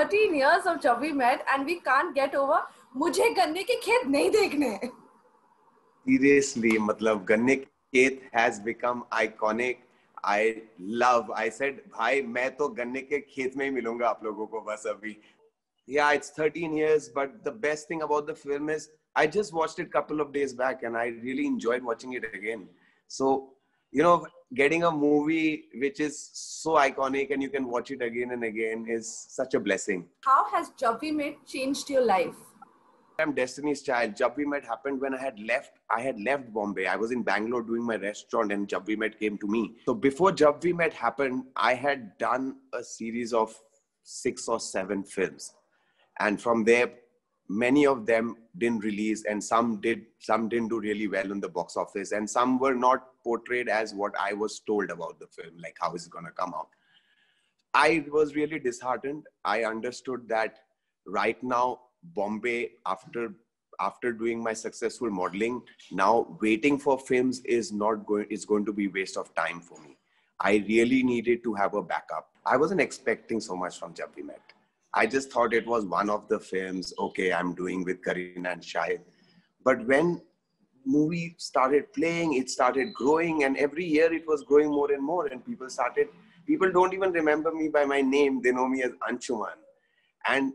13 years of Jab We Met and we can't get over मुझे गन्ने के खेत नहीं देखने. Seriously, मतलब गन्ने के खेत has become iconic. I said, भाई मैं तो गन्ने के खेत में ही मिलूंगा आप लोगों को बस अभी. Yeah, it's 13 years, but the best thing about the film is I just watched it a couple of days back and I really enjoyed watching it again. So, you know, getting a movie which is so iconic and you can watch it again and again is such a blessing. How has Jab We Met changed your life? I'm Destiny's Child. Jab We Met happened when I had left Bombay. I was in Bangalore doing my restaurant and Jab We Met came to me. So before Jab We Met happened, I had done a series of 6 or 7 films. And from there, many of them didn't release and some didn't do really well in the box office. And some were not portrayed as what I was told about the film, like how is it going to come out. I was really disheartened. I understood that right now, Bombay, after doing my successful modeling, now waiting for films is going to be waste of time for me. I really needed to have a backup. I wasn't expecting so much from Jab We Met. I just thought it was one of the films, okay, I'm doing with Kareena and Shahid. But when movie started playing, it started growing, and every year it was growing more and more, and people don't even remember me by my name, they know me as Anshuman. And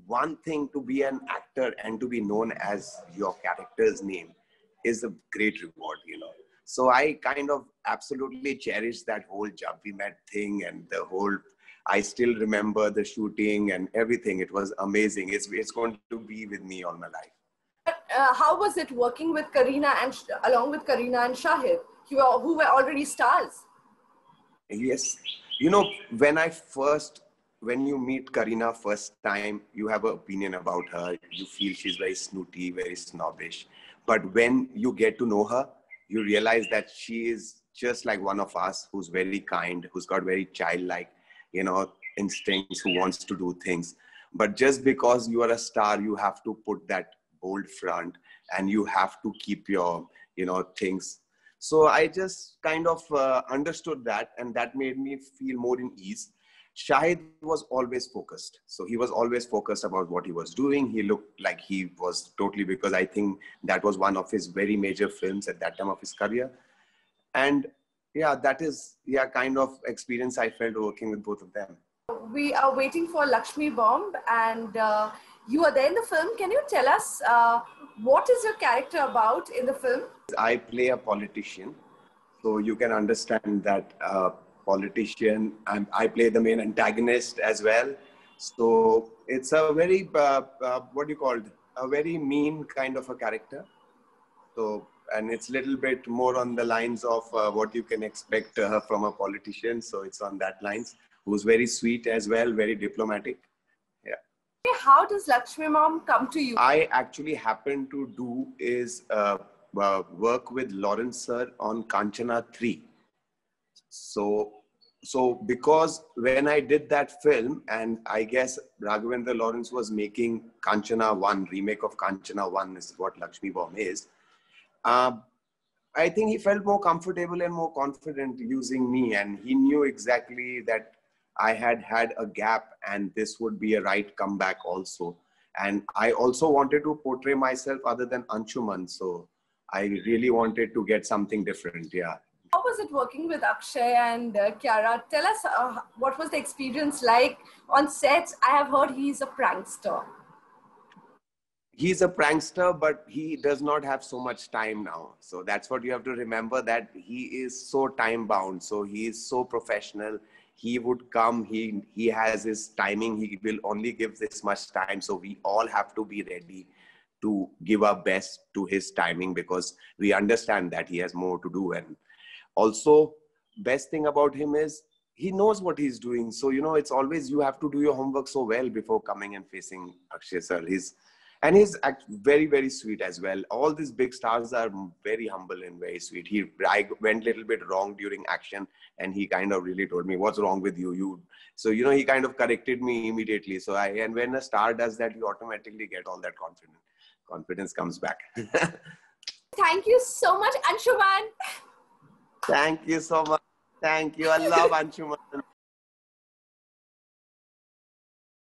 one thing, to be an actor and to be known as your character's name is a great reward, you know. So I kind of absolutely cherish that whole Jab We Met thing and the whole, I still remember the shooting and everything. It was amazing. It's going to be with me all my life. How was it working with Kareena and along with Kareena and Shahid, who were already stars? Yes. You know, when you meet Kareena first time, you have an opinion about her. You feel she's very snooty, very snobbish. But when you get to know her, you realize that she is just like one of us, who's very kind, who's got very childlike, you know, instincts, who wants to do things. But just because you are a star, you have to put that bold front and you have to keep your, you know, things. So I just kind of understood that, and that made me feel more in ease. Shahid was always focused. So he was always focused about what he was doing. He looked like he was totally, because I think that was one of his very major films at that time of his career. And yeah, that is, yeah, kind of experience I felt working with both of them. We are waiting for Lakshmi Bomb, and you are there in the film. Can you tell us what is your character about in the film? I play a politician, so you can understand that politician. I play the main antagonist as well. So it's a very, what do you call it? A very mean kind of a character. So, and it's a little bit more on the lines of what you can expect from a politician. So it's on that lines. Who's very sweet as well, very diplomatic. Yeah. How does Lakshmi Mom come to you? I actually happen to do is work with Lawrence sir on Kanchana 3. So because when I did that film, and I guess Raghavendra Lawrence was making Kanchana 1, remake of Kanchana 1 is what Lakshmi Bomb is. I think he felt more comfortable and more confident using me, and he knew exactly that I had a gap and this would be a right comeback also. And I also wanted to portray myself other than Anshuman. So I really wanted to get something different. Yeah. How was it working with Akshay and Kiara? Tell us what was the experience like on sets? I have heard he's a prankster. He's a prankster, but he does not have so much time now. So that's what you have to remember, that he is so time bound. So he is so professional. He would come, he has his timing. He will only give this much time. So we all have to be ready to give our best to his timing, because we understand that he has more to do. And also, best thing about him is he knows what he's doing. So, you know, it's always, you have to do your homework so well before coming and facing Akshay sir. He's very, very sweet as well. All these big stars are very humble and very sweet. I went a little bit wrong during action, and he kind of really told me, what's wrong with you? So, you know, he kind of corrected me immediately. So and when a star does that, you automatically get all that confidence comes back. Thank you so much, Anshuman. Thank you so much. Thank you. I love Anshuman.